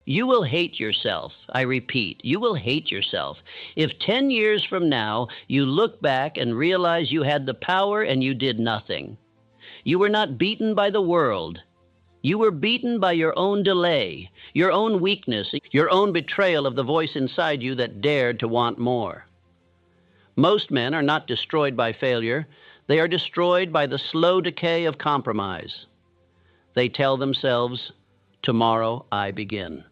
You will hate yourself. I repeat, you will hate yourself if 10 years from now you look back and realize you had the power and you did nothing. You were not beaten by the world. You were beaten by your own delay, your own weakness, your own betrayal of the voice inside you that dared to want more. Most men are not destroyed by failure. They are destroyed by the slow decay of compromise. They tell themselves, "Tomorrow I begin."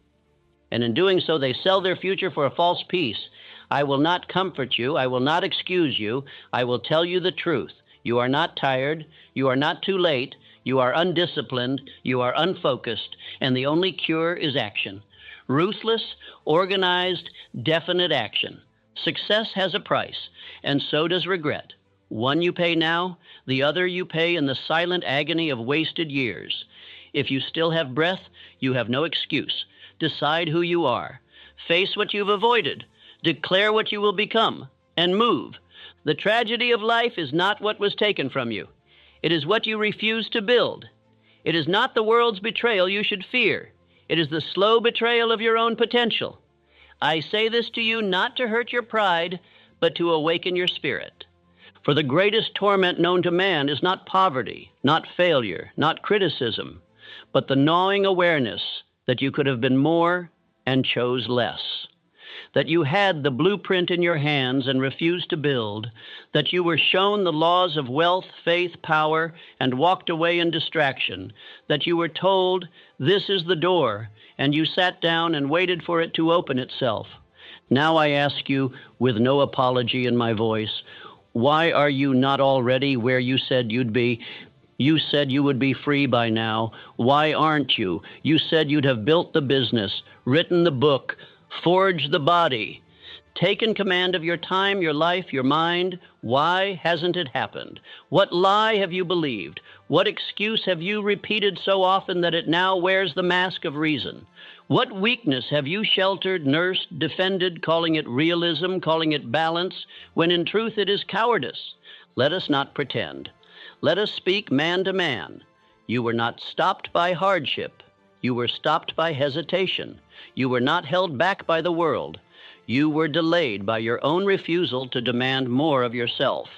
And in doing so, they sell their future for a false peace. I will not comfort you. I will not excuse you. I will tell you the truth. You are not tired. You are not too late. You are undisciplined. You are unfocused. And the only cure is action. Ruthless, organized, definite action. Success has a price, and so does regret. One you pay now, the other you pay in the silent agony of wasted years. If you still have breath, you have no excuse. Decide who you are. Face what you've avoided. Declare what you will become. And move. The tragedy of life is not what was taken from you. It is what you refuse to build. It is not the world's betrayal you should fear. It is the slow betrayal of your own potential. I say this to you not to hurt your pride, but to awaken your spirit. For the greatest torment known to man is not poverty, not failure, not criticism, but the gnawing awareness that you could have been more and chose less, that you had the blueprint in your hands and refused to build, that you were shown the laws of wealth, faith, power, and walked away in distraction, that you were told, "This is the door," and you sat down and waited for it to open itself. Now I ask you, with no apology in my voice, why are you not already where you said you'd be? You said you would be free by now. Why aren't you? You said you'd have built the business, written the book, forged the body, taken command of your time, your life, your mind. Why hasn't it happened? What lie have you believed? What excuse have you repeated so often that it now wears the mask of reason? What weakness have you sheltered, nursed, defended, calling it realism, calling it balance, when in truth it is cowardice? Let us not pretend. Let us speak man to man. You were not stopped by hardship. You were stopped by hesitation. You were not held back by the world. You were delayed by your own refusal to demand more of yourself.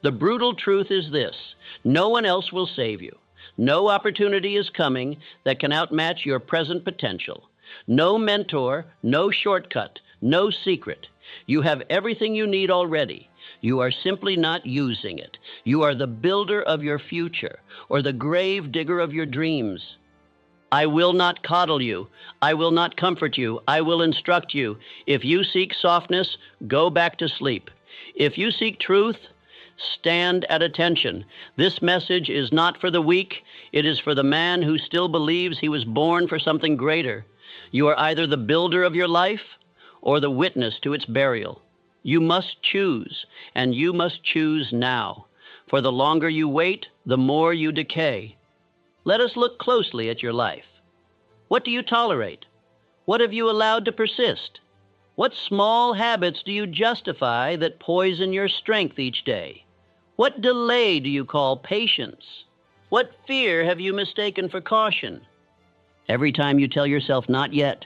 The brutal truth is this: no one else will save you. No opportunity is coming that can outmatch your present potential. No mentor, no shortcut, no secret. You have everything you need already. You are simply not using it. You are the builder of your future, or the grave digger of your dreams. I will not coddle you. I will not comfort you. I will instruct you. If you seek softness, go back to sleep. If you seek truth, stand at attention. This message is not for the weak. It is for the man who still believes he was born for something greater. You are either the builder of your life or the witness to its burial. You must choose, and you must choose now. For the longer you wait, the more you decay. Let us look closely at your life. What do you tolerate? What have you allowed to persist? What small habits do you justify that poison your strength each day? What delay do you call patience? What fear have you mistaken for caution? Every time you tell yourself not yet,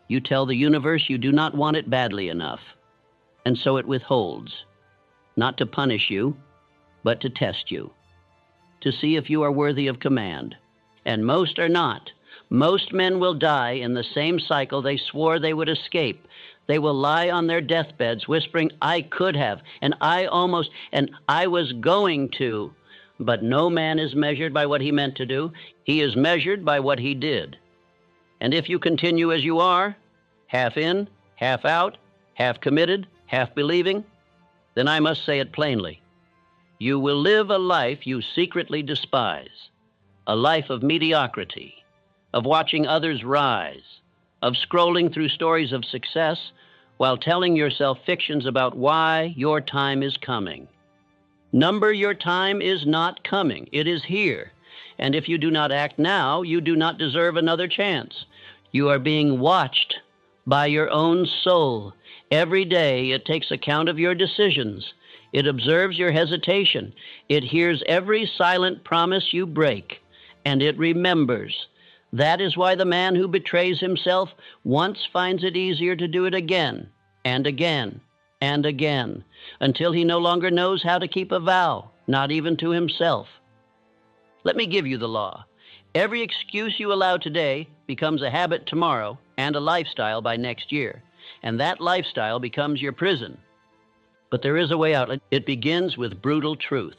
you tell the universe you do not want it badly enough. And so it withholds, not to punish you, but to test you, to see if you are worthy of command. And most are not. Most men will die in the same cycle they swore they would escape. They will lie on their deathbeds whispering, "I could have, and I almost, and I was going to." But no man is measured by what he meant to do. He is measured by what he did. And if you continue as you are, half in, half out, half committed, half believing, then I must say it plainly. You will live a life you secretly despise, a life of mediocrity, of watching others rise, of scrolling through stories of success while telling yourself fictions about why your time is coming. Number, your time is not coming. It is here. And if you do not act now, you do not deserve another chance. You are being watched by your own soul. Every day it takes account of your decisions. It observes your hesitation. It hears every silent promise you break. And it remembers That is why the man who betrays himself once finds it easier to do it again and again and again, until he no longer knows how to keep a vow, not even to himself. Let me give you the law. Every excuse you allow today becomes a habit tomorrow and a lifestyle by next year, and that lifestyle becomes your prison. But there is a way out. It begins with brutal truth,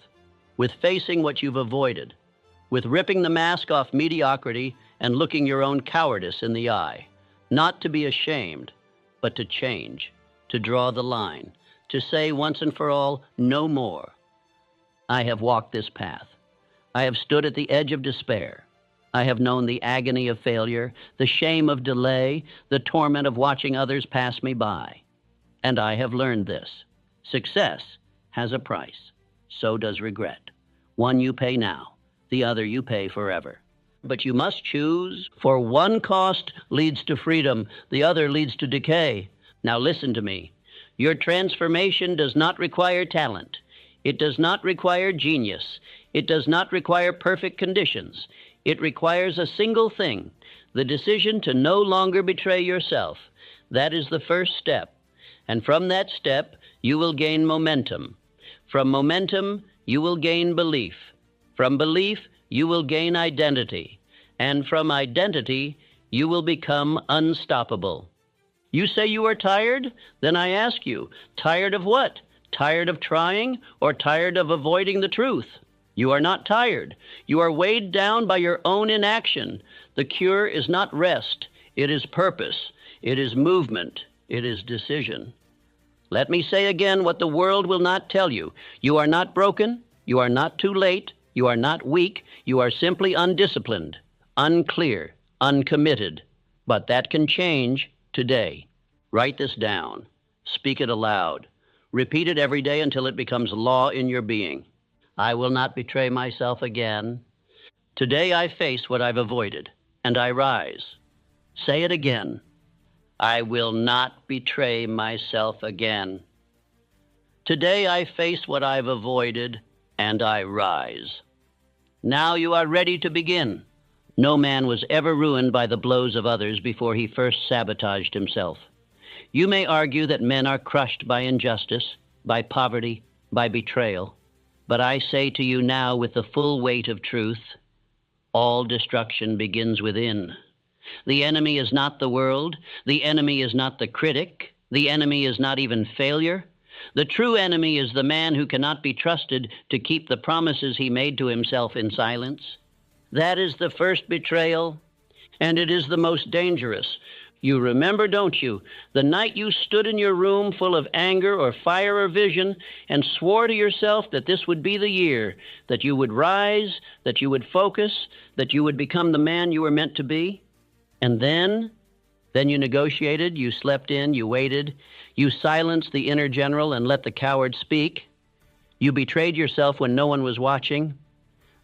with facing what you've avoided, with ripping the mask off mediocrity and looking your own cowardice in the eye. Not to be ashamed, but to change, to draw the line, to say once and for all, no more. I have walked this path. I have stood at the edge of despair. I have known the agony of failure, the shame of delay, the torment of watching others pass me by. And I have learned this. Success has a price. So does regret. One you pay now, the other you pay forever. But you must choose, for one cost leads to freedom, the other leads to decay. Now listen to me. Your transformation does not require talent. It does not require genius. It does not require perfect conditions. It requires a single thing, the decision to no longer betray yourself. That is the first step. And from that step, you will gain momentum. From momentum, you will gain belief. From belief, you will gain identity. And from identity, you will become unstoppable. You say you are tired? Then I ask you, tired of what? Tired of trying or tired of avoiding the truth? You are not tired. You are weighed down by your own inaction. The cure is not rest. It is purpose. It is movement. It is decision. Let me say again what the world will not tell you. You are not broken. You are not too late. You are not weak. You are simply undisciplined, unclear, uncommitted. But that can change today. Write this down. Speak it aloud. Repeat it every day until it becomes law in your being. I will not betray myself again. Today I face what I've avoided, and I rise. Say it again. I will not betray myself again. Today I face what I've avoided, and I rise. Now you are ready to begin. No man was ever ruined by the blows of others before he first sabotaged himself. You may argue that men are crushed by injustice, by poverty, by betrayal. But I say to you now with the full weight of truth, all destruction begins within. The enemy is not the world. The enemy is not the critic. The enemy is not even failure. The true enemy is the man who cannot be trusted to keep the promises he made to himself in silence. That is the first betrayal, and it is the most dangerous. You remember, don't you, the night you stood in your room full of anger or fire or vision and swore to yourself that this would be the year, that you would rise, that you would focus, that you would become the man you were meant to be? And then you negotiated, you slept in, you waited, you silenced the inner general and let the coward speak. You betrayed yourself when no one was watching.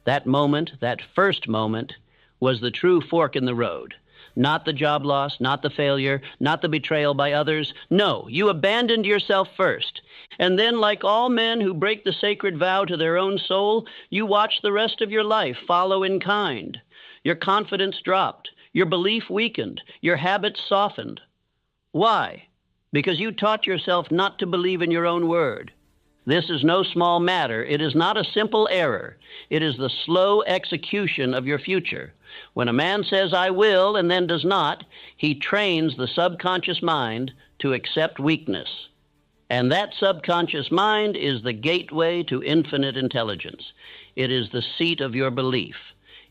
That moment, that first moment, was the true fork in the road. Not the job loss, not the failure, not the betrayal by others. No, you abandoned yourself first. And then, like all men who break the sacred vow to their own soul, you watch the rest of your life follow in kind. Your confidence dropped. Your belief weakened. Your habits softened. Why? Because you taught yourself not to believe in your own word. This is no small matter. It is not a simple error. It is the slow execution of your future. When a man says, I will, and then does not, he trains the subconscious mind to accept weakness. And that subconscious mind is the gateway to infinite intelligence. It is the seat of your belief.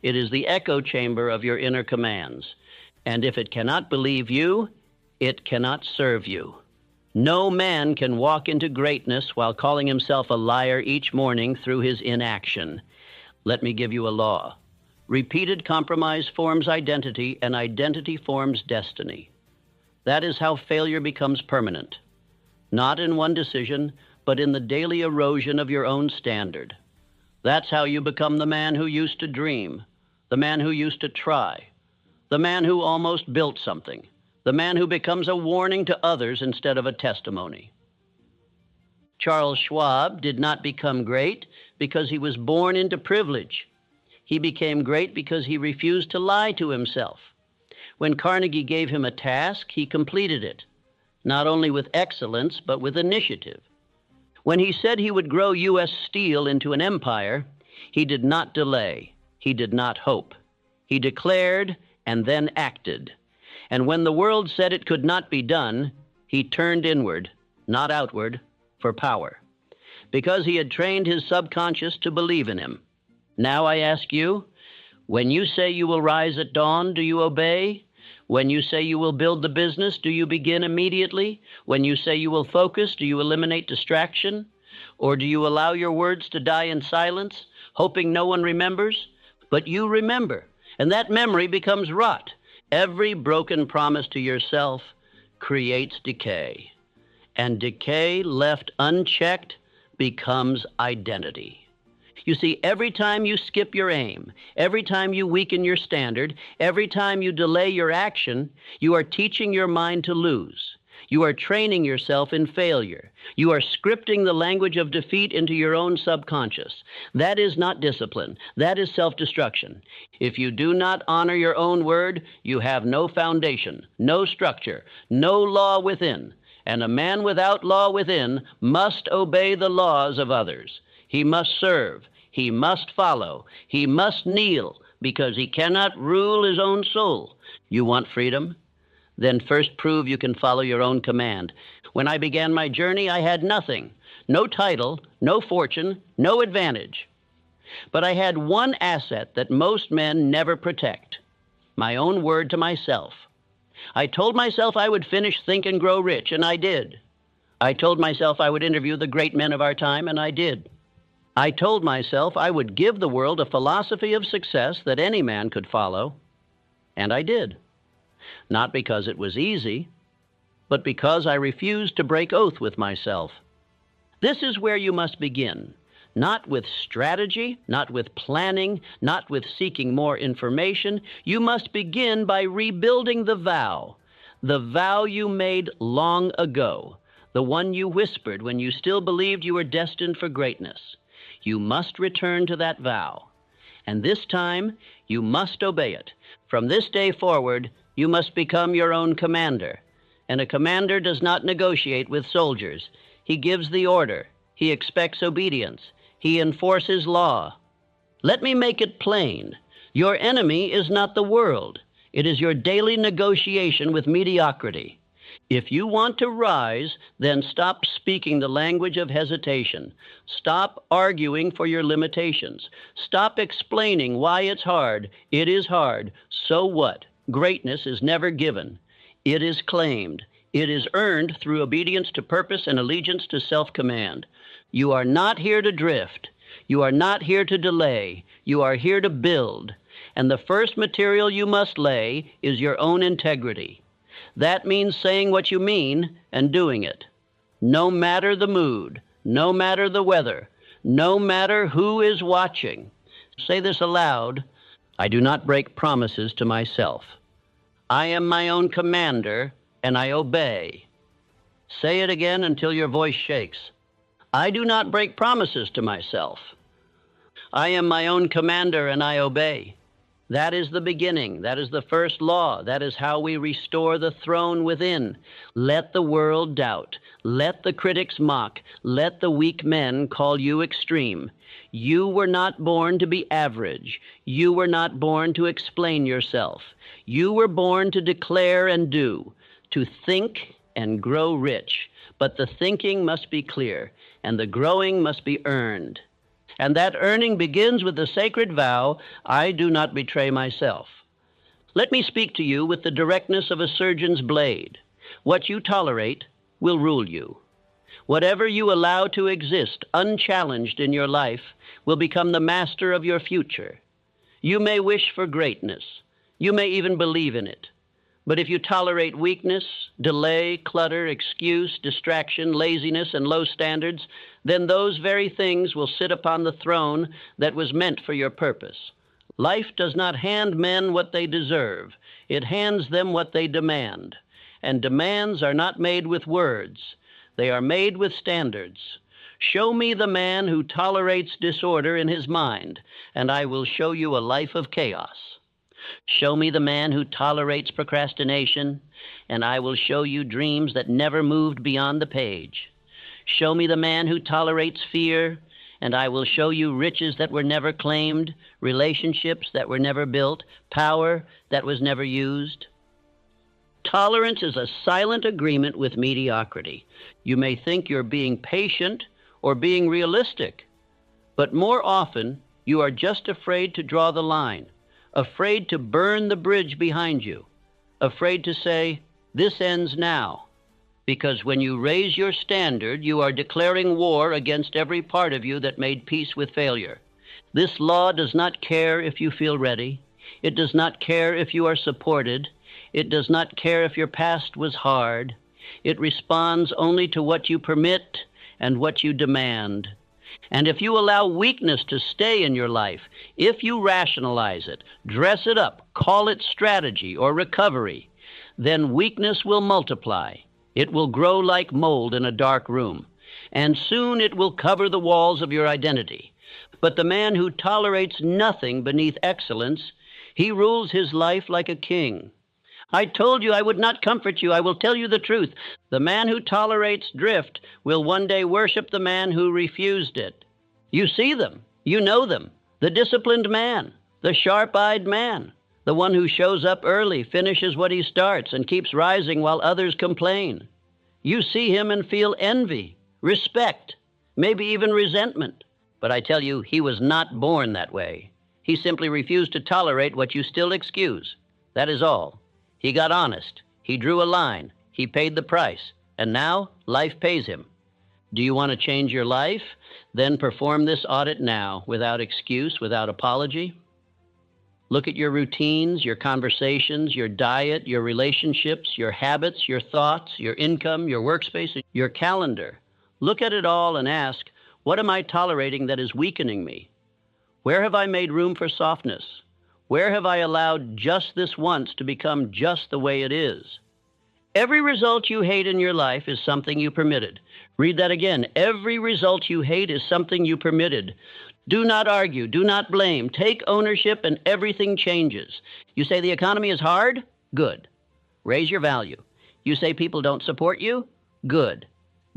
It is the echo chamber of your inner commands. And if it cannot believe you, it cannot serve you. No man can walk into greatness while calling himself a liar each morning through his inaction. Let me give you a law. Repeated compromise forms identity, and identity forms destiny. That is how failure becomes permanent. Not in one decision, but in the daily erosion of your own standard. That's how you become the man who used to dream, the man who used to try, the man who almost built something, the man who becomes a warning to others instead of a testimony. Charles Schwab did not become great because he was born into privilege. He became great because he refused to lie to himself. When Carnegie gave him a task, he completed it, not only with excellence, but with initiative. When he said he would grow U.S. Steel into an empire, he did not delay. He did not hope. He declared and then acted. And when the world said it could not be done, he turned inward, not outward, for power, because he had trained his subconscious to believe in him. Now I ask you, when you say you will rise at dawn, do you obey? When you say you will build the business, do you begin immediately? When you say you will focus, do you eliminate distraction? Or do you allow your words to die in silence, hoping no one remembers? But you remember, and that memory becomes rot. Every broken promise to yourself creates decay, and decay left unchecked becomes identity. You see, every time you skip your aim, every time you weaken your standard, every time you delay your action, you are teaching your mind to lose. You are training yourself in failure. You are scripting the language of defeat into your own subconscious. That is not discipline. That is self-destruction. If you do not honor your own word, you have no foundation, no structure, no law within. And a man without law within must obey the laws of others. He must serve. He must follow. He must kneel, because he cannot rule his own soul. You want freedom? Then first prove you can follow your own command. When I began my journey, I had nothing. No title, no fortune, no advantage. But I had one asset that most men never protect: my own word to myself. I told myself I would finish Think and Grow Rich, and I did. I told myself I would interview the great men of our time, and I did. I told myself I would give the world a philosophy of success that any man could follow, and I did. Not because it was easy, but because I refused to break oath with myself. This is where you must begin, not with strategy, not with planning, not with seeking more information. You must begin by rebuilding the vow you made long ago, the one you whispered when you still believed you were destined for greatness. You must return to that vow, and this time you must obey it. From this day forward, you must become your own commander, and a commander does not negotiate with soldiers. He gives the order. He expects obedience. He enforces law. Let me make it plain. Your enemy is not the world. It is your daily negotiation with mediocrity. If you want to rise, then stop speaking the language of hesitation. Stop arguing for your limitations. Stop explaining why it's hard. It is hard. So what? Greatness is never given. It is claimed. It is earned through obedience to purpose and allegiance to self-command. You are not here to drift. You are not here to delay. You are here to build. And the first material you must lay is your own integrity. That means saying what you mean and doing it, no matter the mood, no matter the weather, no matter who is watching. Say this aloud: I do not break promises to myself. I am my own commander, and I obey. Say it again until your voice shakes. I do not break promises to myself. I am my own commander, and I obey. That is the beginning. That is the first law. That is how we restore the throne within. Let the world doubt. Let the critics mock. Let the weak men call you extreme. You were not born to be average. You were not born to explain yourself. You were born to declare and do, to think and grow rich. But the thinking must be clear, and the growing must be earned. And that earning begins with the sacred vow, I do not betray myself. Let me speak to you with the directness of a surgeon's blade. What you tolerate will rule you. Whatever you allow to exist unchallenged in your life will become the master of your future. You may wish for greatness. You may even believe in it. But if you tolerate weakness, delay, clutter, excuse, distraction, laziness, and low standards, then those very things will sit upon the throne that was meant for your purpose. Life does not hand men what they deserve. It hands them what they demand. And demands are not made with words. They are made with standards. Show me the man who tolerates disorder in his mind, and I will show you a life of chaos. Show me the man who tolerates procrastination, and I will show you dreams that never moved beyond the page. Show me the man who tolerates fear, and I will show you riches that were never claimed, relationships that were never built, power that was never used. Tolerance is a silent agreement with mediocrity. You may think you're being patient or being realistic, but more often you are just afraid to draw the line, afraid to burn the bridge behind you, afraid to say, "This ends now." Because when you raise your standard, you are declaring war against every part of you that made peace with failure. This law does not care if you feel ready. It does not care if you are supported. It does not care if your past was hard. It responds only to what you permit and what you demand. And if you allow weakness to stay in your life, if you rationalize it, dress it up, call it strategy or recovery, then weakness will multiply. It will grow like mold in a dark room, and soon it will cover the walls of your identity. But the man who tolerates nothing beneath excellence, he rules his life like a king. I told you I would not comfort you. I will tell you the truth. The man who tolerates drift will one day worship the man who refused it. You see them. You know them. The disciplined man, the sharp-eyed man, the one who shows up early, finishes what he starts, and keeps rising while others complain. You see him and feel envy, respect, maybe even resentment. But I tell you, he was not born that way. He simply refused to tolerate what you still excuse. That is all. He got honest. He drew a line. He paid the price. And now, life pays him. Do you want to change your life? Then perform this audit now, without excuse, without apology. Look at your routines, your conversations, your diet, your relationships, your habits, your thoughts, your income, your workspace, your calendar. Look at it all and ask, what am I tolerating that is weakening me? Where have I made room for softness? Where have I allowed just this once to become just the way it is? Every result you hate in your life is something you permitted. Read that again. Every result you hate is something you permitted. Do not argue. Do not blame. Take ownership and everything changes. You say the economy is hard? Good. Raise your value. You say people don't support you? Good.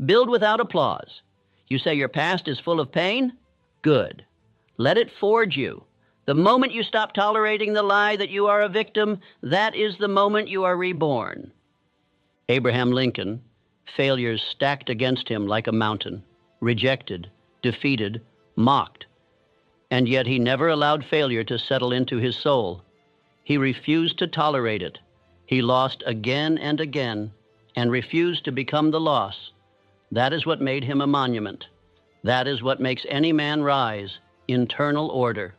Build without applause. You say your past is full of pain? Good. Let it forge you. The moment you stop tolerating the lie that you are a victim, that is the moment you are reborn. Abraham Lincoln, failures stacked against him like a mountain, rejected, defeated, mocked. And yet he never allowed failure to settle into his soul. He refused to tolerate it. He lost again and again and refused to become the loss. That is what made him a monument. That is what makes any man rise, internal order.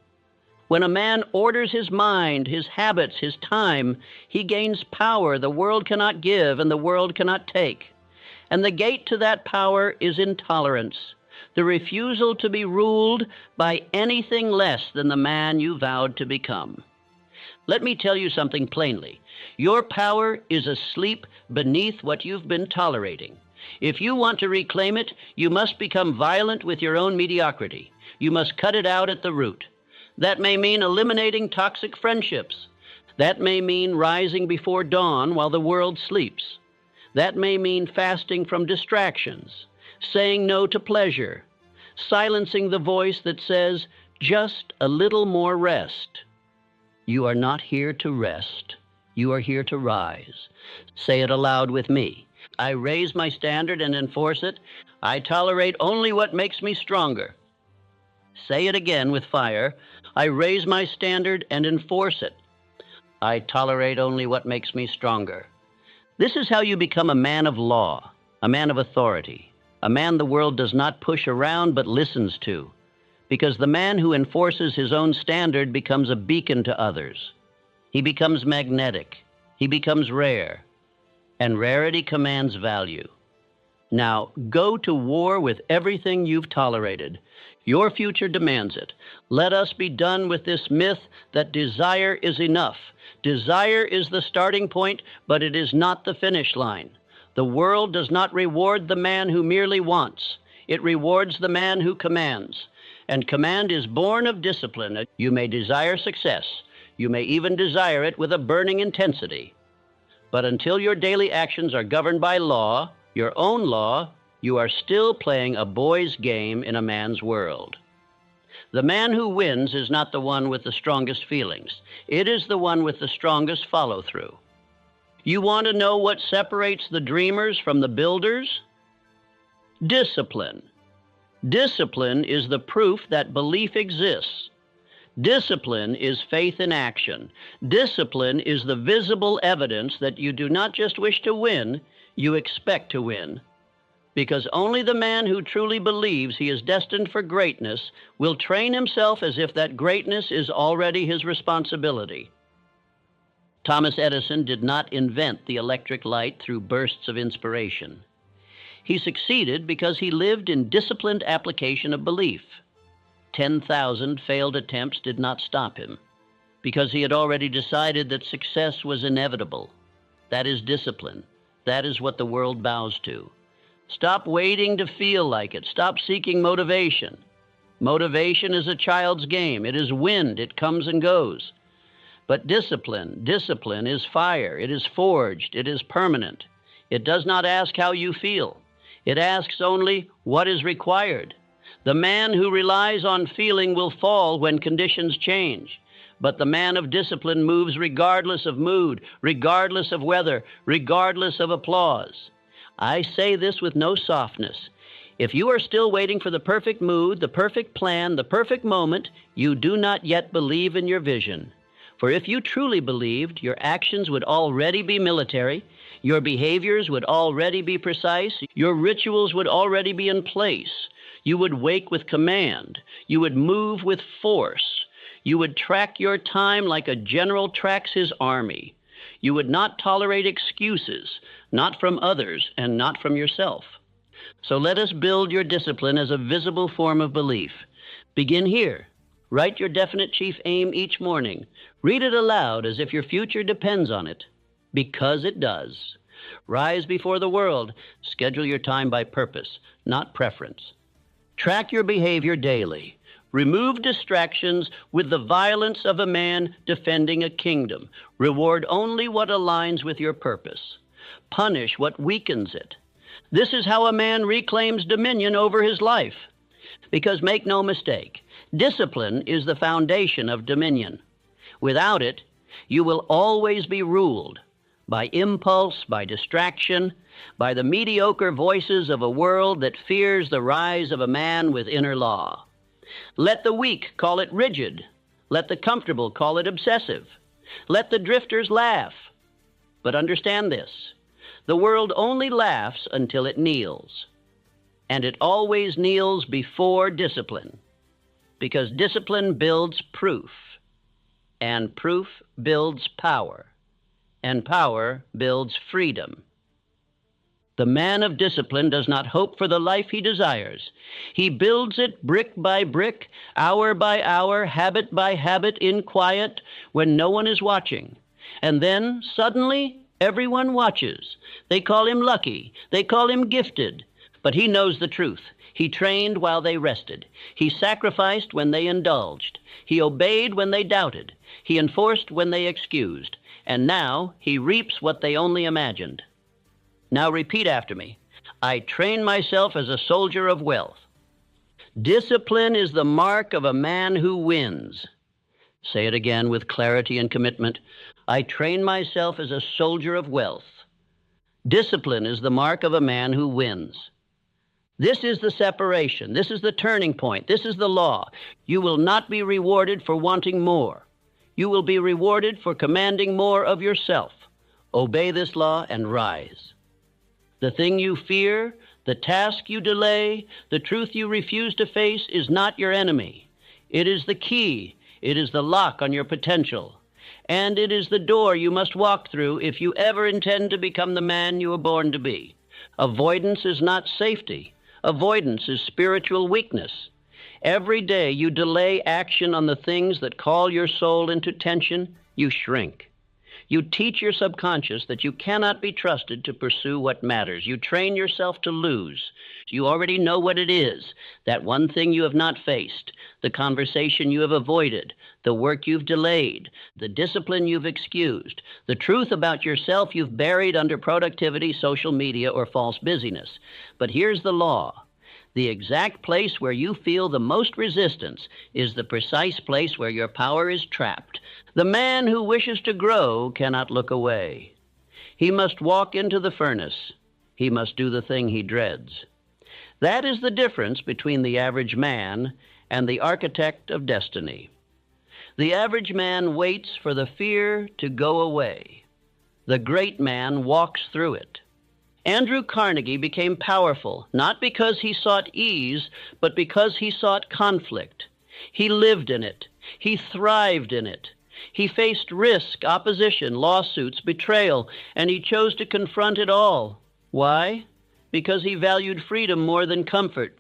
When a man orders his mind, his habits, his time, he gains power the world cannot give and the world cannot take. And the gate to that power is intolerance, the refusal to be ruled by anything less than the man you vowed to become. Let me tell you something plainly. Your power is asleep beneath what you've been tolerating. If you want to reclaim it, you must become violent with your own mediocrity. You must cut it out at the root. That may mean eliminating toxic friendships. That may mean rising before dawn while the world sleeps. That may mean fasting from distractions, saying no to pleasure, silencing the voice that says, just a little more rest. You are not here to rest. You are here to rise. Say it aloud with me. I raise my standard and enforce it. I tolerate only what makes me stronger. Say it again with fire. I raise my standard and enforce it. I tolerate only what makes me stronger. This is how you become a man of law, a man of authority, a man the world does not push around but listens to, because the man who enforces his own standard becomes a beacon to others. He becomes magnetic. He becomes rare, and rarity commands value. Now, go to war with everything you've tolerated. Your future demands it. Let us be done with this myth that desire is enough. Desire is the starting point, but it is not the finish line. The world does not reward the man who merely wants. It rewards the man who commands. And command is born of discipline. You may desire success. You may even desire it with a burning intensity. But until your daily actions are governed by law, your own law, you are still playing a boy's game in a man's world. The man who wins is not the one with the strongest feelings. It is the one with the strongest follow-through. You want to know what separates the dreamers from the builders? Discipline. Discipline is the proof that belief exists. Discipline is faith in action. Discipline is the visible evidence that you do not just wish to win, you expect to win. Because only the man who truly believes he is destined for greatness will train himself as if that greatness is already his responsibility. Thomas Edison did not invent the electric light through bursts of inspiration. He succeeded because he lived in disciplined application of belief. 10,000 failed attempts did not stop him, because he had already decided that success was inevitable. That is discipline. That is what the world bows to. Stop waiting to feel like it. Stop seeking motivation. Motivation is a child's game. It is wind. It comes and goes. But discipline is fire. It is forged. It is permanent. It does not ask how you feel. It asks only what is required. The man who relies on feeling will fall when conditions change. But the man of discipline moves regardless of mood, regardless of weather, regardless of applause. I say this with no softness. If you are still waiting for the perfect mood, the perfect plan, the perfect moment, you do not yet believe in your vision. For if you truly believed, your actions would already be military, your behaviors would already be precise, your rituals would already be in place. You would wake with command. You would move with force. You would track your time like a general tracks his army. You would not tolerate excuses, not from others and not from yourself. So let us build your discipline as a visible form of belief. Begin here. Write your definite chief aim each morning. Read it aloud as if your future depends on it, because it does. Rise before the world. Schedule your time by purpose, not preference. Track your behavior daily. Remove distractions with the violence of a man defending a kingdom. Reward only what aligns with your purpose. Punish what weakens it. This is how a man reclaims dominion over his life. Because make no mistake, discipline is the foundation of dominion. Without it, you will always be ruled by impulse, by distraction, by the mediocre voices of a world that fears the rise of a man with inner law. Let the weak call it rigid. Let the comfortable call it obsessive. Let the drifters laugh. But understand this, the world only laughs until it kneels. And it always kneels before discipline, because discipline builds proof, and proof builds power, and power builds freedom. The man of discipline does not hope for the life he desires. He builds it brick by brick, hour by hour, habit by habit, in quiet, when no one is watching. And then, suddenly, everyone watches. They call him lucky. They call him gifted. But he knows the truth. He trained while they rested. He sacrificed when they indulged. He obeyed when they doubted. He enforced when they excused. And now he reaps what they only imagined. Now repeat after me. I train myself as a soldier of wealth. Discipline is the mark of a man who wins. Say it again with clarity and commitment. I train myself as a soldier of wealth. Discipline is the mark of a man who wins. This is the separation. This is the turning point. This is the law. You will not be rewarded for wanting more. You will be rewarded for commanding more of yourself. Obey this law and rise. The thing you fear, the task you delay, the truth you refuse to face is not your enemy. It is the key. It is the lock on your potential. And it is the door you must walk through if you ever intend to become the man you were born to be. Avoidance is not safety. Avoidance is spiritual weakness. Every day you delay action on the things that call your soul into tension, you shrink. You teach your subconscious that you cannot be trusted to pursue what matters. You train yourself to lose. You already know what it is, that one thing you have not faced, the conversation you have avoided, the work you've delayed, the discipline you've excused, the truth about yourself you've buried under productivity, social media, or false busyness. But here's the law. The exact place where you feel the most resistance is the precise place where your power is trapped. The man who wishes to grow cannot look away. He must walk into the furnace. He must do the thing he dreads. That is the difference between the average man and the architect of destiny. The average man waits for the fear to go away. The great man walks through it. Andrew Carnegie became powerful not because he sought ease, but because he sought conflict. He lived in it. He thrived in it. He faced risk, opposition, lawsuits, betrayal, and he chose to confront it all. Why? Because he valued freedom more than comfort.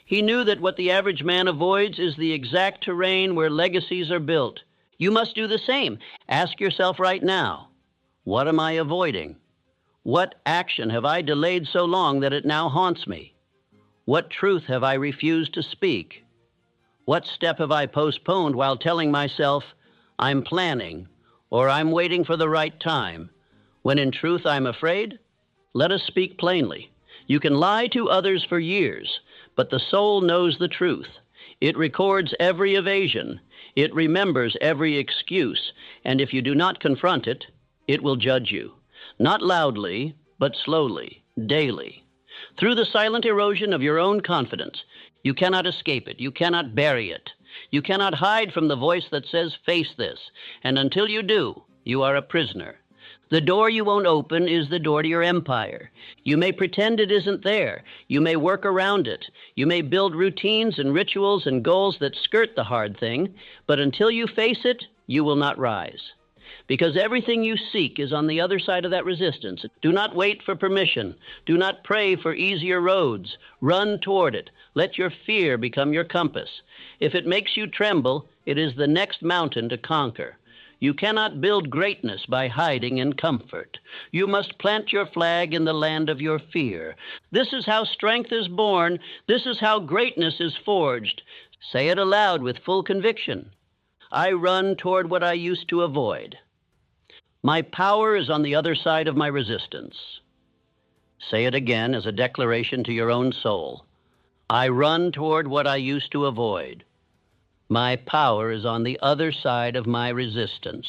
He knew that what the average man avoids is the exact terrain where legacies are built. You must do the same. Ask yourself right now, what am I avoiding? What action have I delayed so long that it now haunts me? What truth have I refused to speak? What step have I postponed while telling myself, I'm planning, or I'm waiting for the right time, when in truth I'm afraid? Let us speak plainly. You can lie to others for years, but the soul knows the truth. It records every evasion. It remembers every excuse, and if you do not confront it, it will judge you. Not loudly, but slowly, daily. Through the silent erosion of your own confidence, you cannot escape it. You cannot bury it. You cannot hide from the voice that says, face this. And until you do, you are a prisoner. The door you won't open is the door to your empire. You may pretend it isn't there. You may work around it. You may build routines and rituals and goals that skirt the hard thing, but until you face it, you will not rise. Because everything you seek is on the other side of that resistance. Do not wait for permission. Do not pray for easier roads. Run toward it. Let your fear become your compass. If it makes you tremble, it is the next mountain to conquer. You cannot build greatness by hiding in comfort. You must plant your flag in the land of your fear. This is how strength is born. This is how greatness is forged. Say it aloud with full conviction. I run toward what I used to avoid. My power is on the other side of my resistance. Say it again as a declaration to your own soul. I run toward what I used to avoid. My power is on the other side of my resistance.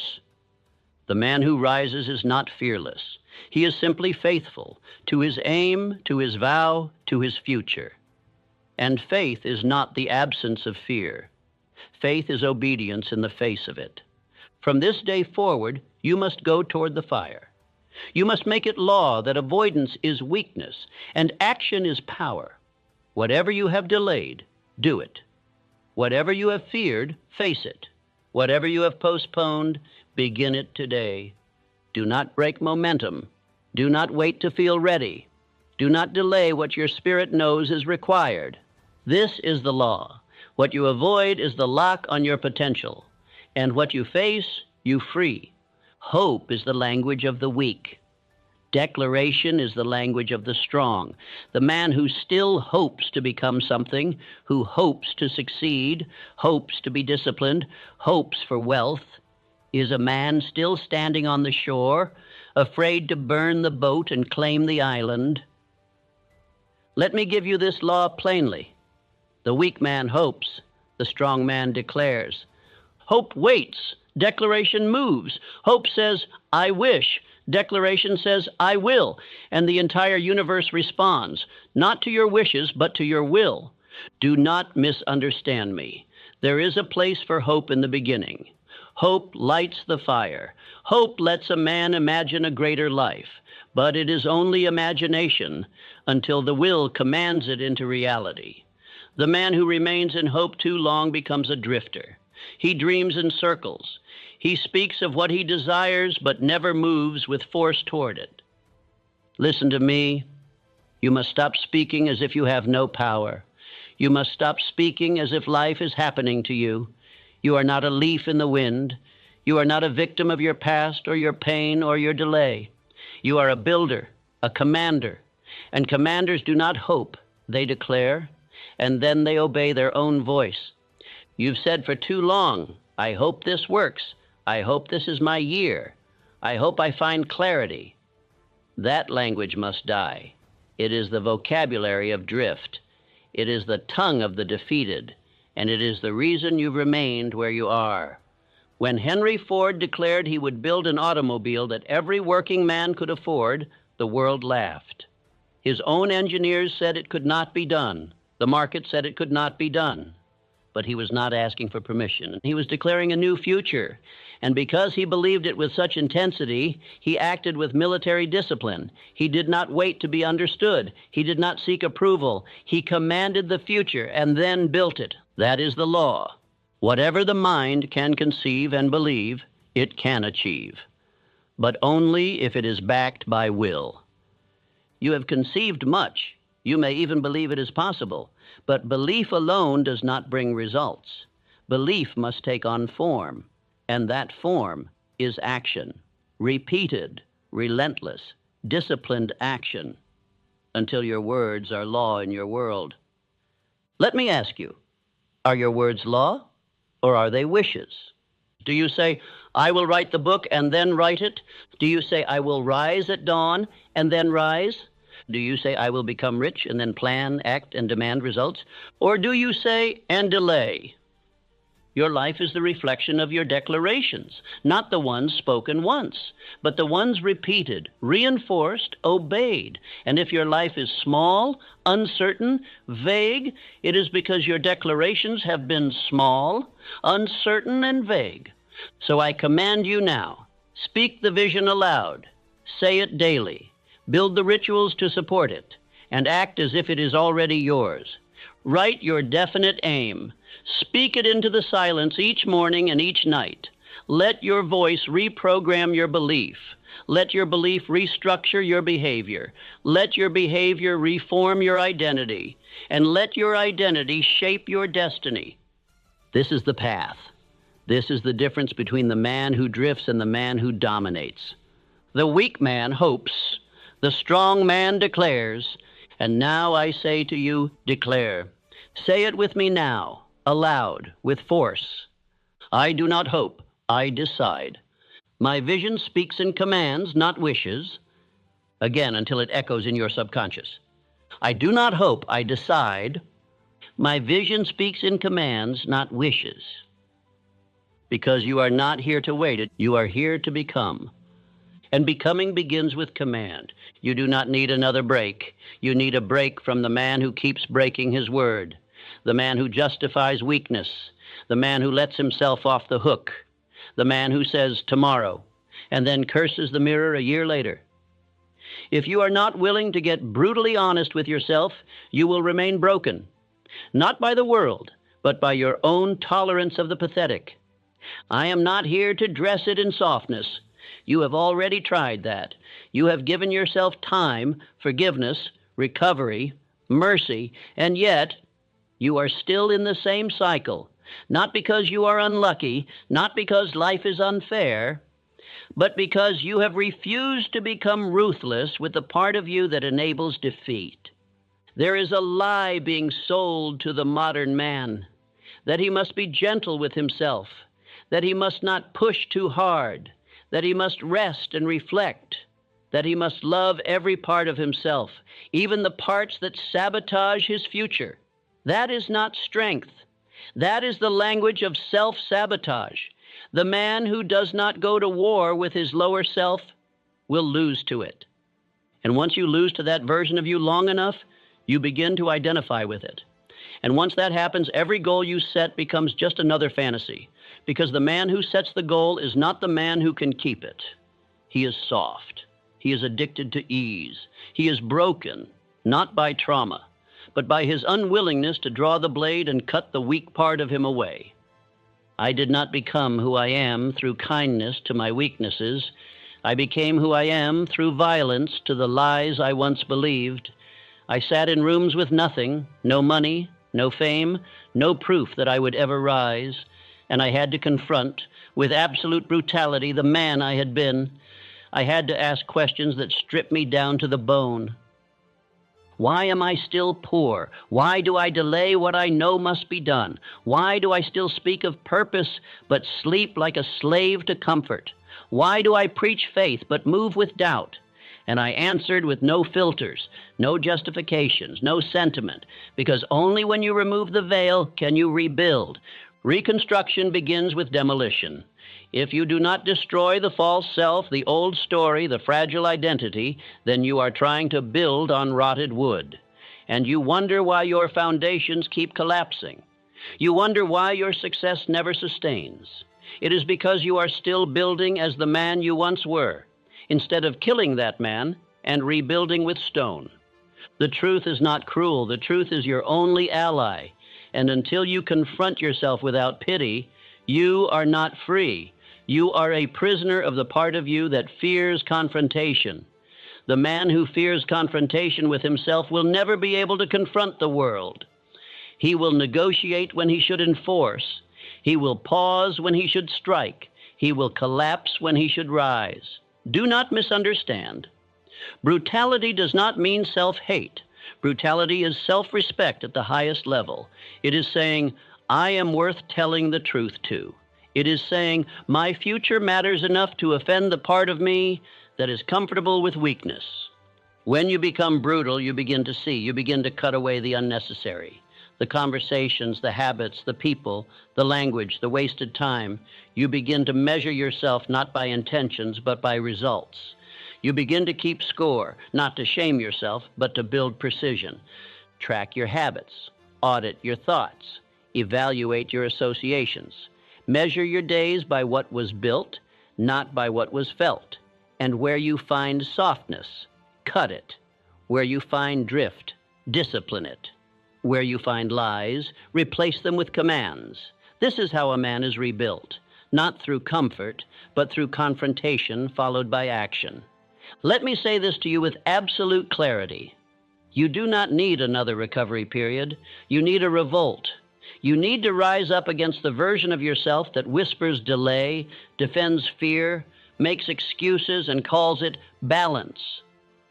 The man who rises is not fearless. He is simply faithful to his aim, to his vow, to his future. And faith is not the absence of fear. Faith is obedience in the face of it. From this day forward, you must go toward the fire. You must make it law that avoidance is weakness and action is power. Whatever you have delayed, do it. Whatever you have feared, face it. Whatever you have postponed, begin it today. Do not break momentum. Do not wait to feel ready. Do not delay what your spirit knows is required. This is the law. What you avoid is the lock on your potential. And what you face, you free. Hope is the language of the weak. Declaration is the language of the strong. The man who still hopes to become something, who hopes to succeed, hopes to be disciplined, hopes for wealth, is a man still standing on the shore, afraid to burn the boat and claim the island. Let me give you this law plainly. The weak man hopes, the strong man declares. Hope waits, declaration moves. Hope says, I wish. Declaration says, I will, and the entire universe responds, not to your wishes, but to your will. Do not misunderstand me. There is a place for hope in the beginning. Hope lights the fire. Hope lets a man imagine a greater life, but it is only imagination until the will commands it into reality. The man who remains in hope too long becomes a drifter. He dreams in circles. He speaks of what he desires, but never moves with force toward it. Listen to me. You must stop speaking as if you have no power. You must stop speaking as if life is happening to you. You are not a leaf in the wind. You are not a victim of your past or your pain or your delay. You are a builder, a commander, and commanders do not hope, they declare, and then they obey their own voice. You've said for too long, I hope this works. I hope this is my year. I hope I find clarity. That language must die. It is the vocabulary of drift. It is the tongue of the defeated, and it is the reason you've remained where you are. When Henry Ford declared he would build an automobile that every working man could afford, the world laughed. His own engineers said it could not be done. The market said it could not be done. But he was not asking for permission. He was declaring a new future. And because he believed it with such intensity, he acted with military discipline. He did not wait to be understood. He did not seek approval. He commanded the future and then built it. That is the law. Whatever the mind can conceive and believe, it can achieve, but only if it is backed by will. You have conceived much. You may even believe it is possible, but belief alone does not bring results. Belief must take on form, and that form is action, repeated, relentless, disciplined action, until your words are law in your world. Let me ask you, are your words law, or are they wishes? Do you say, I will write the book and then write it? Do you say, I will rise at dawn and then rise? Do you say, I will become rich and then plan, act, and demand results? Or do you say, and delay? Your life is the reflection of your declarations, not the ones spoken once, but the ones repeated, reinforced, obeyed. And if your life is small, uncertain, vague, it is because your declarations have been small, uncertain, and vague. So I command you now, speak the vision aloud, say it daily, build the rituals to support it, and act as if it is already yours. Write your definite aim. Speak it into the silence each morning and each night. Let your voice reprogram your belief. Let your belief restructure your behavior. Let your behavior reform your identity. And let your identity shape your destiny. This is the path. This is the difference between the man who drifts and the man who dominates. The weak man hopes. The strong man declares. And now I say to you, declare. Say it with me now. Aloud, with force. I do not hope, I decide. My vision speaks in commands, not wishes. Again, until it echoes in your subconscious. I do not hope, I decide. My vision speaks in commands, not wishes. Because you are not here to wait, you are here to become. And becoming begins with command. You do not need another break. You need a break from the man who keeps breaking his word. The man who justifies weakness, the man who lets himself off the hook, the man who says tomorrow, and then curses the mirror a year later. If you are not willing to get brutally honest with yourself, you will remain broken, not by the world, but by your own tolerance of the pathetic. I am not here to dress it in softness. You have already tried that. You have given yourself time, forgiveness, recovery, mercy, and yet you are still in the same cycle, not because you are unlucky, not because life is unfair, but because you have refused to become ruthless with the part of you that enables defeat. There is a lie being sold to the modern man, that he must be gentle with himself, that he must not push too hard, that he must rest and reflect, that he must love every part of himself, even the parts that sabotage his future. That is not strength. That is the language of self-sabotage. The man who does not go to war with his lower self will lose to it. And once you lose to that version of you long enough, you begin to identify with it. And once that happens, every goal you set becomes just another fantasy, because the man who sets the goal is not the man who can keep it. He is soft. He is addicted to ease. He is broken, not by trauma, but by his unwillingness to draw the blade and cut the weak part of him away. I did not become who I am through kindness to my weaknesses. I became who I am through violence to the lies I once believed. I sat in rooms with nothing, no money, no fame, no proof that I would ever rise. and I had to confront, with absolute brutality, the man I had been. I had to ask questions that stripped me down to the bone. Why am I still poor? Why do I delay what I know must be done? Why do I still speak of purpose but sleep like a slave to comfort? Why do I preach faith but move with doubt? And I answered with no filters, no justifications, no sentiment, because only when you remove the veil can you rebuild. Reconstruction begins with demolition. If you do not destroy the false self, the old story, the fragile identity, then you are trying to build on rotted wood. And you wonder why your foundations keep collapsing. You wonder why your success never sustains. It is because you are still building as the man you once were, instead of killing that man and rebuilding with stone. The truth is not cruel. The truth is your only ally. And until you confront yourself without pity, you are not free. You are a prisoner of the part of you that fears confrontation. The man who fears confrontation with himself will never be able to confront the world. He will negotiate when he should enforce. He will pause when he should strike. He will collapse when he should rise. Do not misunderstand. Brutality does not mean self-hate. Brutality is self-respect at the highest level. It is saying, I am worth telling the truth to. It is saying, my future matters enough to offend the part of me that is comfortable with weakness. When you become brutal, you begin to see. You begin to cut away the unnecessary. The conversations, the habits, the people, the language, the wasted time. You begin to measure yourself not by intentions, but by results. You begin to keep score, not to shame yourself, but to build precision. Track your habits. Audit your thoughts. Evaluate your associations. Measure your days by what was built, not by what was felt. And where you find softness, cut it. Where you find drift, discipline it. Where you find lies, replace them with commands. This is how a man is rebuilt, not through comfort, but through confrontation followed by action. Let me say this to you with absolute clarity. You do not need another recovery period. You need a revolt. You need to rise up against the version of yourself that whispers delay, defends fear, makes excuses, and calls it balance.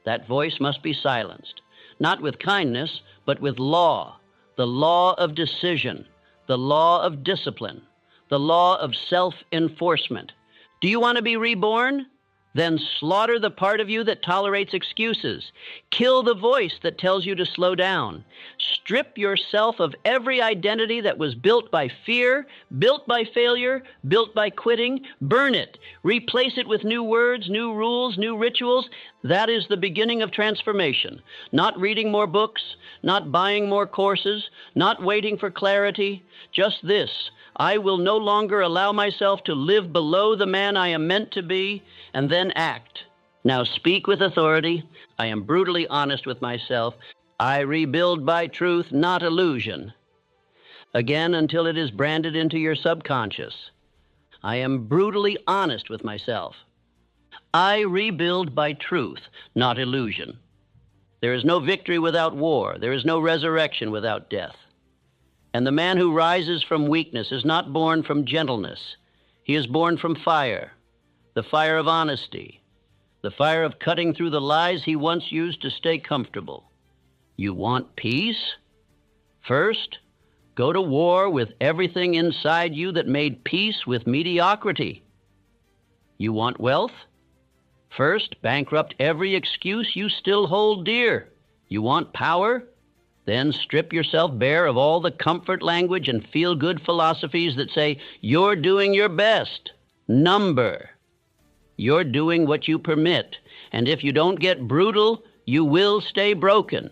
That voice must be silenced, not with kindness, but with law, the law of decision, the law of discipline, the law of self-enforcement. Do you want to be reborn? Then slaughter the part of you that tolerates excuses. Kill the voice that tells you to slow down. Strip yourself of every identity that was built by fear, built by failure, built by quitting. Burn it. Replace it with new words, new rules, new rituals. That is the beginning of transformation. Not reading more books, not buying more courses, not waiting for clarity. Just this. I will no longer allow myself to live below the man I am meant to be, and then act. Now speak with authority. I am brutally honest with myself. I rebuild by truth, not illusion. Again, until it is branded into your subconscious. I am brutally honest with myself. I rebuild by truth, not illusion. There is no victory without war. There is no resurrection without death. And the man who rises from weakness is not born from gentleness. He is born from fire, the fire of honesty, the fire of cutting through the lies he once used to stay comfortable. You want peace? First, go to war with everything inside you that made peace with mediocrity. You want wealth? First, bankrupt every excuse you still hold dear. You want power? Then strip yourself bare of all the comfort language and feel-good philosophies that say, you're doing your best. Number. You're doing what you permit. And if you don't get brutal, you will stay broken.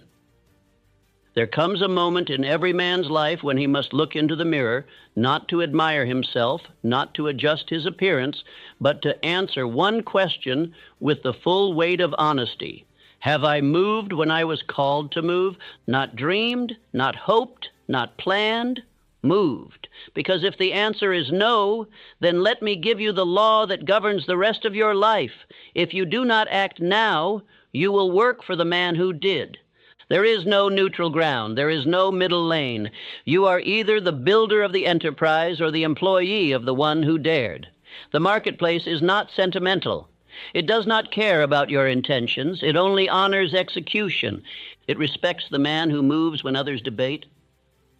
There comes a moment in every man's life when he must look into the mirror, not to admire himself, not to adjust his appearance, but to answer one question with the full weight of honesty. Have I moved when I was called to move? Not dreamed, not hoped, not planned, moved. Because if the answer is no, then let me give you the law that governs the rest of your life. If you do not act now, you will work for the man who did. There is no neutral ground. There is no middle lane. You are either the builder of the enterprise or the employee of the one who dared. The marketplace is not sentimental. It does not care about your intentions. It only honors execution. It respects the man who moves when others debate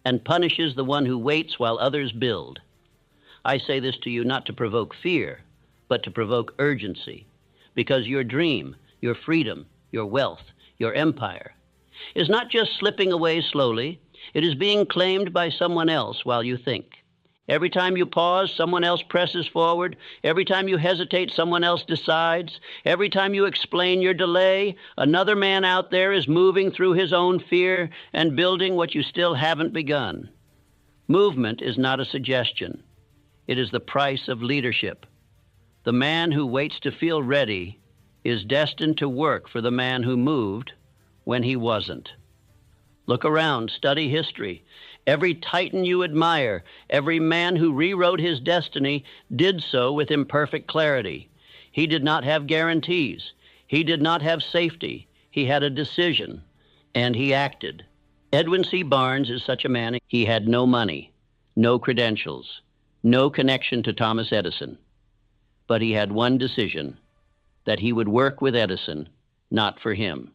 and punishes the one who waits while others build. I say this to you not to provoke fear, but to provoke urgency, because your dream, your freedom, your wealth, your empire is not just slipping away slowly. It is being claimed by someone else while you think. Every time you pause, someone else presses forward. Every time you hesitate, someone else decides. Every time you explain your delay, another man out there is moving through his own fear and building what you still haven't begun. Movement is not a suggestion. It is the price of leadership. The man who waits to feel ready is destined to work for the man who moved when he wasn't. Look around, study history. Every titan you admire, every man who rewrote his destiny, did so with imperfect clarity. He did not have guarantees. He did not have safety. He had a decision, and he acted. Edwin C. Barnes is such a man. He had no money, no credentials, no connection to Thomas Edison. But he had one decision, that he would work with Edison, not for him.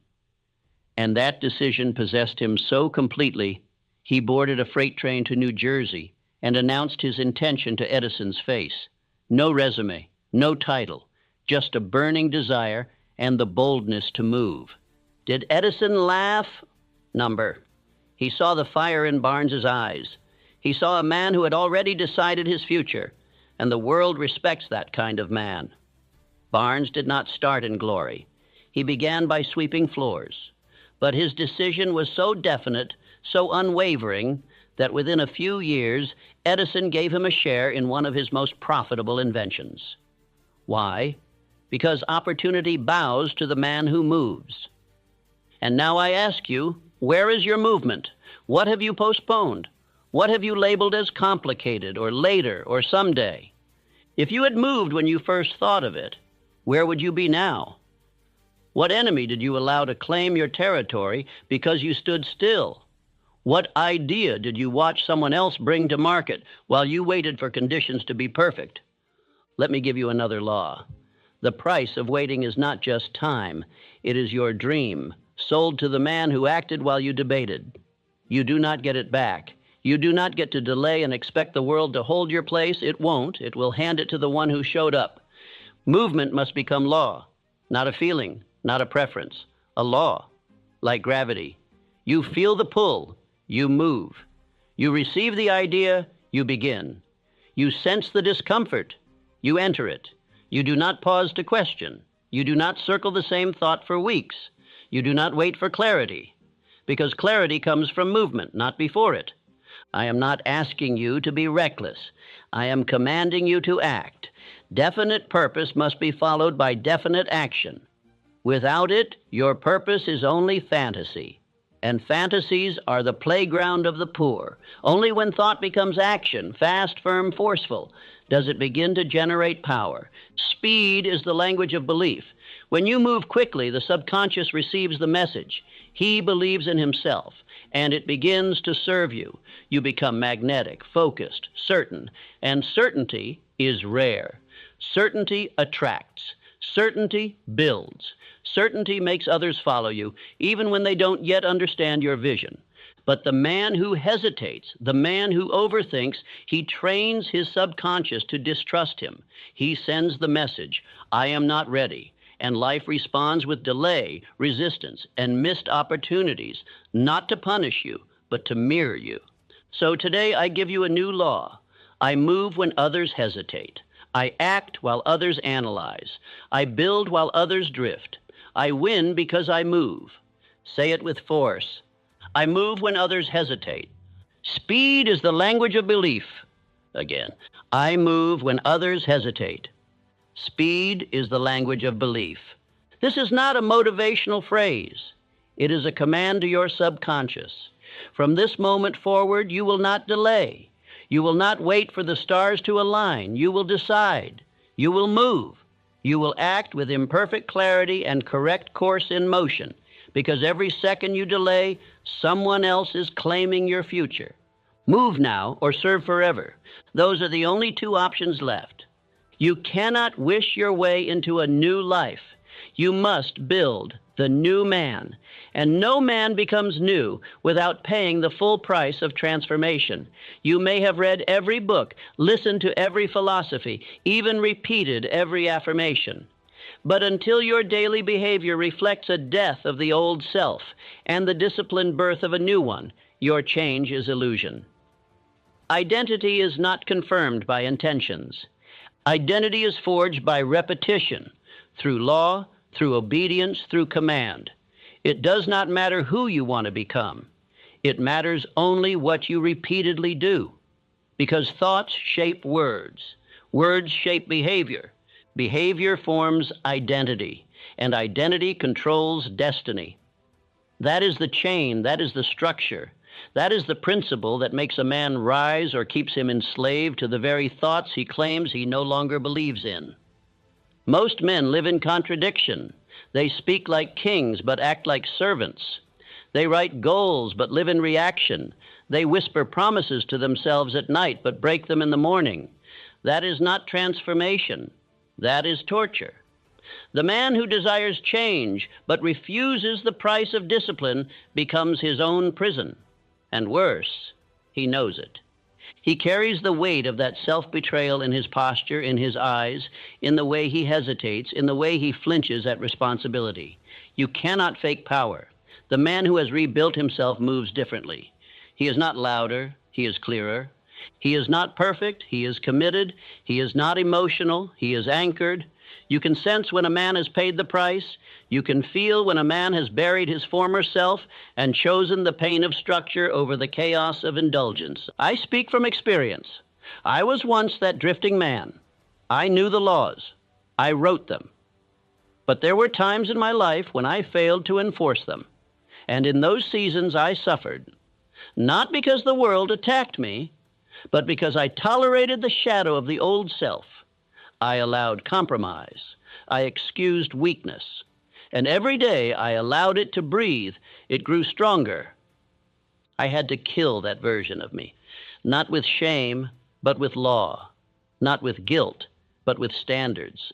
And that decision possessed him so completely, he boarded a freight train to New Jersey and announced his intention to Edison's face. No resume, no title, just a burning desire and the boldness to move. Did Edison laugh? Number. He saw the fire in Barnes's eyes. He saw a man who had already decided his future, and the world respects that kind of man. Barnes did not start in glory. He began by sweeping floors. But his decision was so definite, so unwavering, that within a few years, Edison gave him a share in one of his most profitable inventions. Why? Because opportunity bows to the man who moves. And now I ask you, where is your movement? What have you postponed? What have you labeled as complicated or later or someday? If you had moved when you first thought of it, where would you be now? What enemy did you allow to claim your territory because you stood still? What idea did you watch someone else bring to market while you waited for conditions to be perfect? Let me give you another law. The price of waiting is not just time. It is your dream, sold to the man who acted while you debated. You do not get it back. You do not get to delay and expect the world to hold your place. It won't. It will hand it to the one who showed up. Movement must become law, not a feeling, not a preference, a law, like gravity. You feel the pull, you move. You receive the idea, you begin. You sense the discomfort, you enter it. You do not pause to question. You do not circle the same thought for weeks. You do not wait for clarity, because clarity comes from movement, not before it. I am not asking you to be reckless. I am commanding you to act. Definite purpose must be followed by definite action. Without it, your purpose is only fantasy. And fantasies are the playground of the poor. Only when thought becomes action, fast, firm, forceful, does it begin to generate power. Speed is the language of belief. When you move quickly, the subconscious receives the message. He believes in himself, and it begins to serve you. You become magnetic, focused, certain, and certainty is rare. Certainty attracts. Certainty builds. Certainty makes others follow you, even when they don't yet understand your vision. But the man who hesitates, the man who overthinks, he trains his subconscious to distrust him. He sends the message, I am not ready. And life responds with delay, resistance, and missed opportunities, not to punish you, but to mirror you. So today I give you a new law. I move when others hesitate. I act while others analyze. I build while others drift. I win because I move. Say it with force. I move when others hesitate. Speed is the language of belief. Again, I move when others hesitate. Speed is the language of belief. This is not a motivational phrase. It is a command to your subconscious. From this moment forward, you will not delay. You will not wait for the stars to align. You will decide. You will move. You will act with imperfect clarity and correct course in motion, because every second you delay, someone else is claiming your future. Move now or serve forever. Those are the only two options left. You cannot wish your way into a new life. You must build the new man. And no man becomes new without paying the full price of transformation. You may have read every book, listened to every philosophy, even repeated every affirmation. But until your daily behavior reflects a death of the old self and the disciplined birth of a new one, your change is illusion. Identity is not confirmed by intentions. Identity is forged by repetition, through law, through obedience, through command. It does not matter who you want to become. It matters only what you repeatedly do, because thoughts shape words. Words shape behavior. Behavior forms identity, and identity controls destiny. That is the chain, that is the structure. That is the principle that makes a man rise or keeps him enslaved to the very thoughts he claims he no longer believes in. Most men live in contradiction. They speak like kings but act like servants. They write goals but live in reaction. They whisper promises to themselves at night but break them in the morning. That is not transformation. That is torture. The man who desires change but refuses the price of discipline becomes his own prison. And worse, he knows it. He carries the weight of that self-betrayal in his posture, in his eyes, in the way he hesitates, in the way he flinches at responsibility. You cannot fake power. The man who has rebuilt himself moves differently. He is not louder, he is clearer. He is not perfect, he is committed. He is not emotional, he is anchored. You can sense when a man has paid the price. You can feel when a man has buried his former self and chosen the pain of structure over the chaos of indulgence. I speak from experience. I was once that drifting man. I knew the laws. I wrote them. But there were times in my life when I failed to enforce them. And in those seasons I suffered, not because the world attacked me, but because I tolerated the shadow of the old self. I allowed compromise. I excused weakness. And every day I allowed it to breathe. It grew stronger. I had to kill that version of me, not with shame, but with law, not with guilt, but with standards.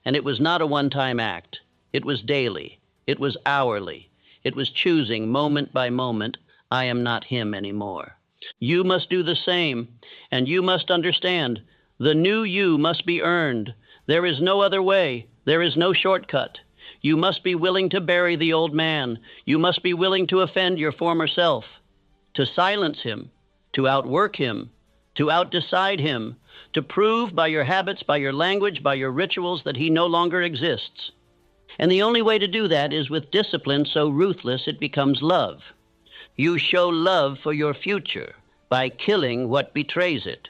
And it was not a one-time act. It was daily. It was hourly. It was choosing moment by moment, I am not him anymore. You must do the same, and you must understand, the new you must be earned. There is no other way. There is no shortcut. You must be willing to bury the old man. You must be willing to offend your former self, to silence him, to outwork him, to outdecide him, to prove by your habits, by your language, by your rituals that he no longer exists. And the only way to do that is with discipline so ruthless it becomes love. You show love for your future by killing what betrays it.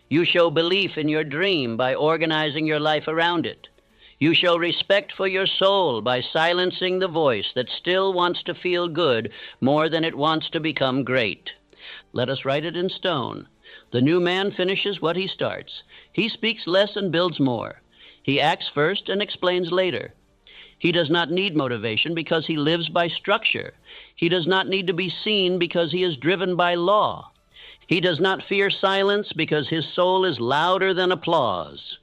You show belief in your dream by organizing your life around it. You show respect for your soul by silencing the voice that still wants to feel good more than it wants to become great. Let us write it in stone. The new man finishes what he starts. He speaks less and builds more. He acts first and explains later. He does not need motivation because he lives by structure. He does not need to be seen because he is driven by law. He does not fear silence because his soul is louder than applause.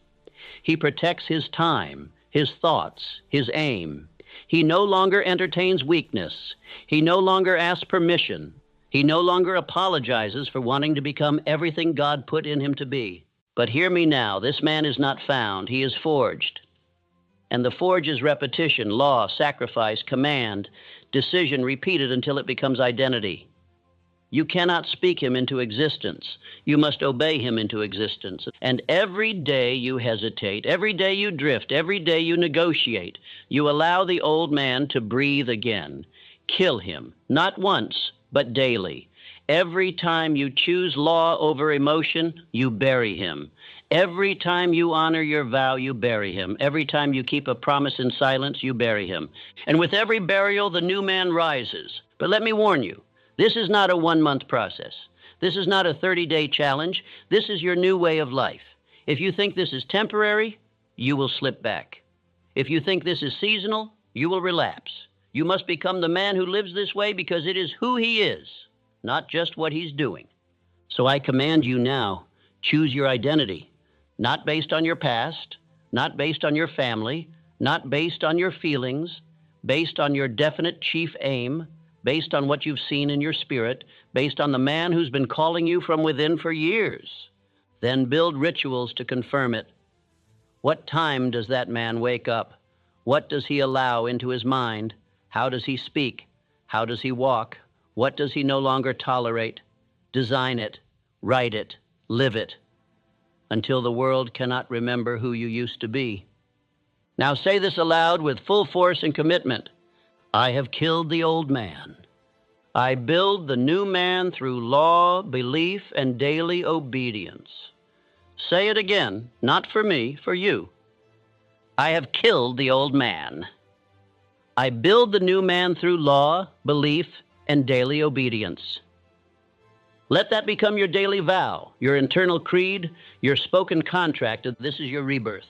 He protects his time, his thoughts, his aim. He no longer entertains weakness. He no longer asks permission. He no longer apologizes for wanting to become everything God put in him to be. But hear me now, this man is not found, he is forged. And the forge is repetition, law, sacrifice, command, decision repeated until it becomes identity. You cannot speak him into existence. You must obey him into existence. And every day you hesitate, every day you drift, every day you negotiate, you allow the old man to breathe again. Kill him, not once, but daily. Every time you choose law over emotion, you bury him. Every time you honor your vow, you bury him. Every time you keep a promise in silence, you bury him. And with every burial, the new man rises. But let me warn you, this is not a 1-month process. This is not a 30-day challenge. This is your new way of life. If you think this is temporary, you will slip back. If you think this is seasonal, you will relapse. You must become the man who lives this way because it is who he is, not just what he's doing. So I command you now, choose your identity, not based on your past, not based on your family, not based on your feelings, based on your definite chief aim, based on what you've seen in your spirit, based on the man who's been calling you from within for years. Then build rituals to confirm it. What time does that man wake up? What does he allow into his mind? How does he speak? How does he walk? What does he no longer tolerate? Design it, write it, live it, until the world cannot remember who you used to be. Now say this aloud with full force and commitment. I have killed the old man. I build the new man through law, belief, and daily obedience. Say it again, not for me, for you. I have killed the old man. I build the new man through law, belief, and daily obedience. Let that become your daily vow, your internal creed, your spoken contract that this is your rebirth.